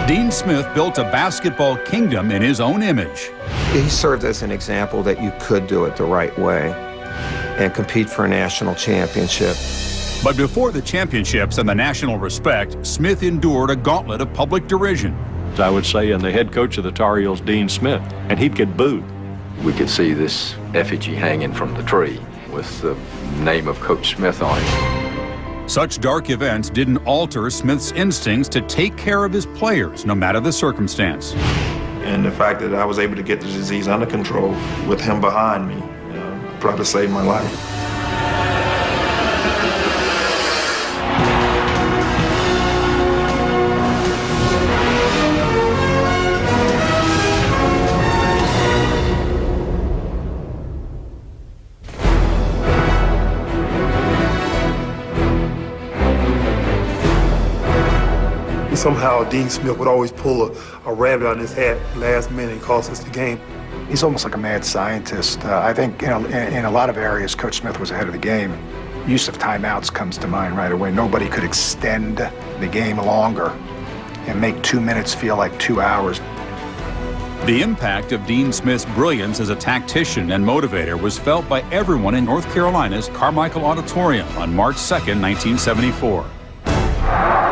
Dean Smith built a basketball kingdom in his own image. He served as an example that you could do it the right way and compete for a national championship. But before the championships and the national respect, Smith endured a gauntlet of public derision. I would say, and the head coach of the Tar Heels, Dean Smith, and he'd get booed. We could see this effigy hanging from the tree with the name of Coach Smith on it. Such dark events didn't alter Smith's instincts to take care of his players, no matter the circumstance. And the fact that I was able to get the disease under control with him behind me probably saved my life. Somehow Dean Smith would always pull a rabbit out of his hat last minute and cost us the game. He's almost like a mad scientist. I think in a lot of areas, Coach Smith was ahead of the game. Use of timeouts comes to mind right away. Nobody could extend the game longer and make 2 minutes feel like 2 hours. The impact of Dean Smith's brilliance as a tactician and motivator was felt by everyone in North Carolina's Carmichael Auditorium on March 2nd, 1974.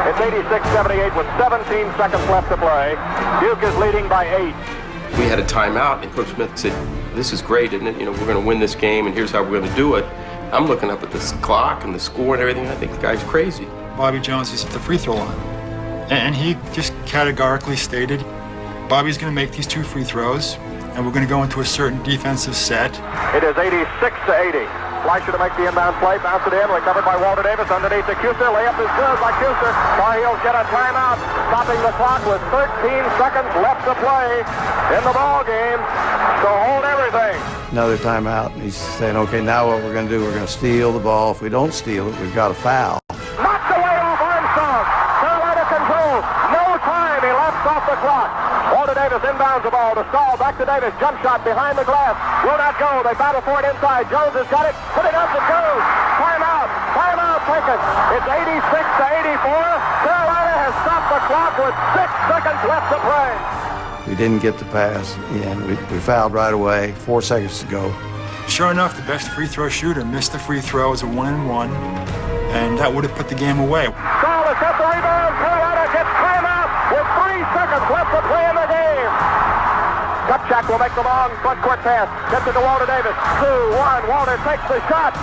It's 86-78 with 17 seconds left to play. Duke is leading by 8. We had a timeout, and Coach Smith said, "This is great, isn't it? You know, we're going to win this game, and here's how we're going to do it." I'm looking up at this clock and the score and everything, and I think the guy's crazy. Bobby Jones is at the free throw line, and he just categorically stated, Bobby's going to make these 2 free throws, and we're going to go into a certain defensive set. It is 86-80. Fleischer to make the inbound play, bounce it in, recovered by Walter Davis underneath to Kuster. Layup is good by Kuster. Tar Heels get a timeout, stopping the clock with 13 seconds left to play in the ball game. So hold everything. Another timeout, and he's saying, okay, now what we're going to do, we're going to steal the ball. If we don't steal it, we've got a foul. Knocked away off Armstrong. Carolina control. No time. He left off the clock. Walter Davis inbounds the ball to Stahl. Back to Davis. Jump shot behind the glass. Will not go. They battle for it inside. Jones has got it. Put it up to Jones. Timeout. Timeout taken. It's 86-84. Carolina has stopped the clock with 6 seconds left to play. We didn't get the pass, and we fouled right away. 4 seconds to go. Sure enough, the best free throw shooter missed the free throw as a 1-and-1, and that would have put the game away. Stahl has got the rebound. Carolina gets timeout with 3 seconds left to play in the game. Kupchak will make the long front court pass. Gets it to Walter Davis. 2-1. Walter takes the shot.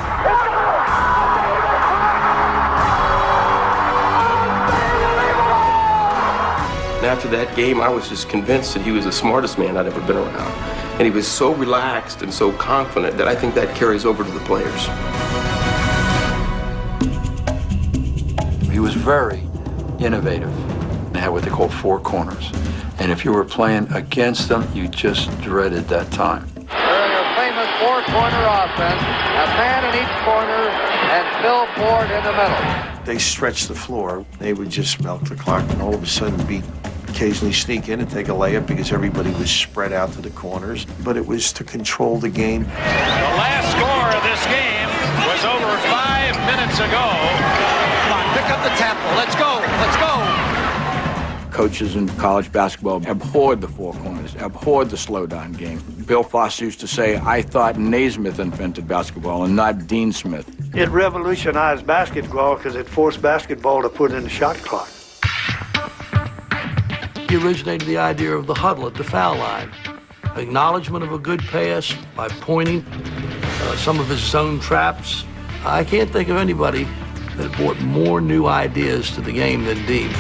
And after that game, I was just convinced that he was the smartest man I'd ever been around. And he was so relaxed and so confident that I think that carries over to the players. He was very innovative. They had what they call 4 corners. And if you were playing against them, you just dreaded that time. They're in a famous 4-corner offense. A man in each corner and Phil Ford in the middle. They stretched the floor. They would just milk the clock and all of a sudden occasionally sneak in and take a layup because everybody was spread out to the corners. But it was to control the game. The last score of this game was over 5 minutes ago. Come on, pick up the tempo. Let's go. Let's go. Coaches in college basketball abhorred the 4 corners, abhorred the slow-down game. Bill Foster used to say, I thought Naismith invented basketball and not Dean Smith. It revolutionized basketball because it forced basketball to put in the shot clock. He originated the idea of the huddle at the foul line. Acknowledgement of a good pass by pointing, some of his zone traps. I can't think of anybody that brought more new ideas to the game than Dean.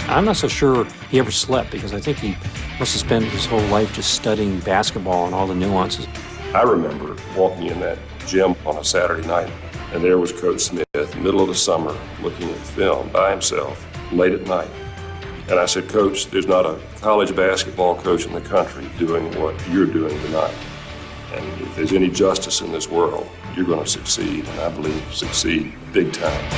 I'm not so sure he ever slept because I think he must have spent his whole life just studying basketball and all the nuances. I remember walking in that gym on a Saturday night, and there was Coach Smith, middle of the summer, looking at film by himself, late at night. And I said, Coach, there's not a college basketball coach in the country doing what you're doing tonight. And if there's any justice in this world, you're going to succeed, and I believe succeed big time.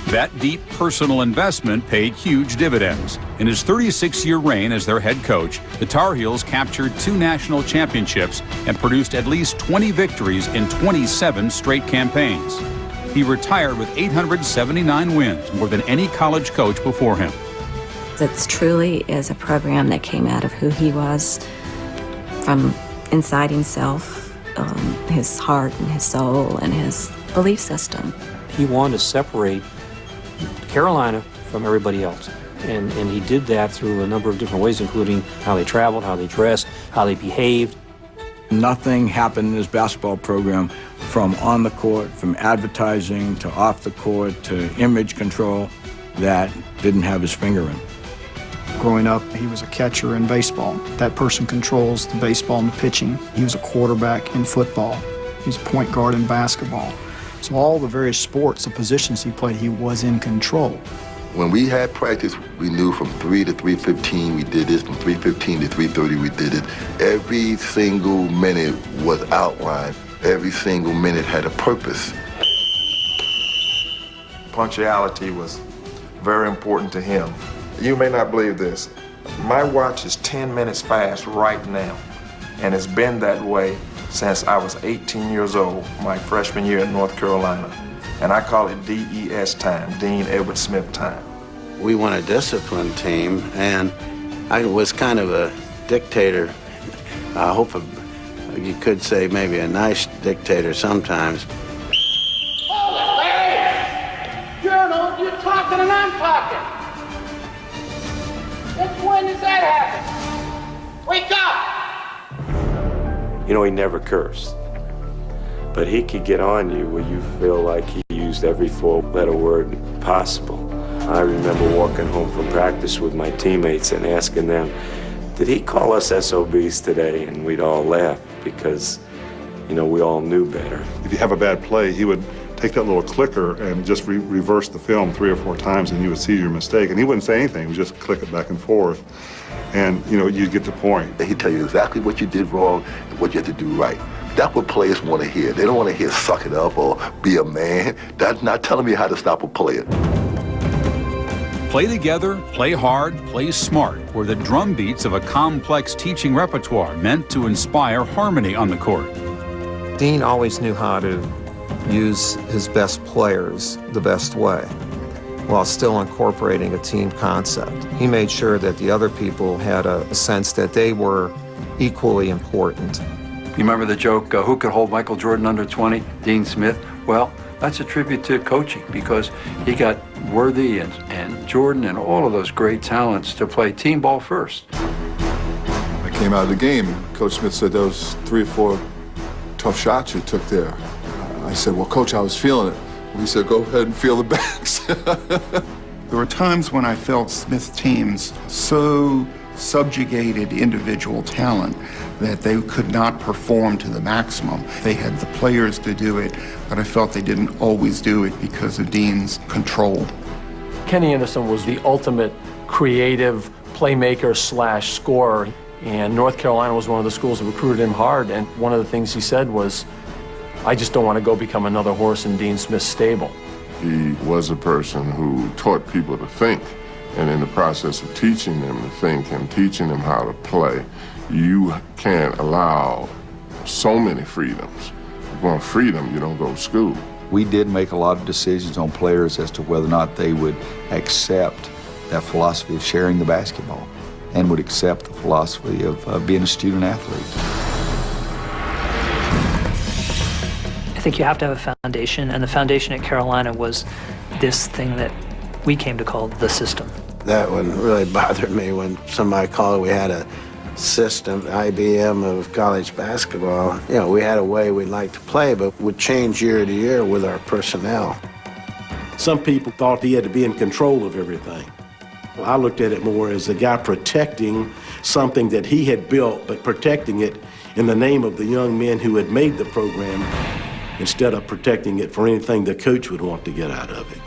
That deep personal investment paid huge dividends. In his 36-year reign as their head coach, the Tar Heels captured 2 national championships and produced at least 20 victories in 27 straight campaigns. he retired with 879 wins, more than any college coach before him. It truly is a program that came out of who he was from inside himself, his heart and his soul and his belief system. He wanted to separate Carolina from everybody else. And he did that through a number of different ways, including how they traveled, how they dressed, how they behaved. Nothing happened in his basketball program, from on the court, from advertising to off the court to image control, that didn't have his finger in. Growing up, he was a catcher in baseball. That person controls the baseball and the pitching. He was a quarterback in football. He was a point guard in basketball. So all the various sports, the positions he played, he was in control. When we had practice, we knew from 3 to 3:15 we did this, from 3:15 to 3:30 we did it. Every single minute was outlined. Every single minute had a purpose. Punctuality was very important to him. You may not believe this. My watch is 10 minutes fast right now, and it's been that way since I was 18 years old, my freshman year in North Carolina. And I call it DES time, Dean Edward Smith time. We won a disciplined team, and I was kind of a dictator. I hope you could say maybe a nice dictator sometimes. Hold it, Larry! You're talking and I'm talking. Since when does that happen? Wake up! You know, he never cursed. But he could get on you where you feel like he used every four-letter word possible. I remember walking home from practice with my teammates and asking them, did he call us SOBs today? And we'd all laugh because, you know, we all knew better. If you have a bad play, he would take that little clicker and just reverse the film 3 or 4 times, and you would see your mistake. And he wouldn't say anything. He would just click it back and forth. And, you know, you'd get the point. He'd tell you exactly what you did wrong and what you had to do right. That's what players want to hear. They don't want to hear suck it up or be a man. That's not telling me how to stop a player. Play together, play hard, play smart were the drum beats of a complex teaching repertoire meant to inspire harmony on the court. Dean always knew how to use his best players the best way, while still incorporating a team concept. He made sure that the other people had a sense that they were equally important. You remember the joke, who could hold Michael Jordan under 20? Dean Smith. Well, that's a tribute to coaching, because he got Worthy and Jordan and all of those great talents to play team ball first. I came out of the game, and Coach Smith said there was 3 or 4 tough shots you took there. I said, well, Coach, I was feeling it. He said, go ahead and feel the backs. There were times when I felt Smith's teams so subjugated individual talent that they could not perform to the maximum. They had the players to do it, but I felt they didn't always do it because of Dean's control. Kenny Anderson was the ultimate creative playmaker / scorer, and North Carolina was one of the schools that recruited him hard, and one of the things he said was, I just don't want to go become another horse in Dean Smith's stable. He was a person who taught people to think, and in the process of teaching them to think and teaching them how to play, you can't allow so many freedoms. If you want freedom, you don't go to school. We did make a lot of decisions on players as to whether or not they would accept that philosophy of sharing the basketball and would accept the philosophy of being a student athlete. I think you have to have a foundation, and the foundation at Carolina was this thing that we came to call the system. That one really bothered me when somebody called it, we had a system, IBM of college basketball. You know, we had a way we'd like to play, but would change year to year with our personnel. Some people thought he had to be in control of everything. Well, I looked at it more as a guy protecting something that he had built, but protecting it in the name of the young men who had made the program, instead of protecting it for anything the coach would want to get out of it.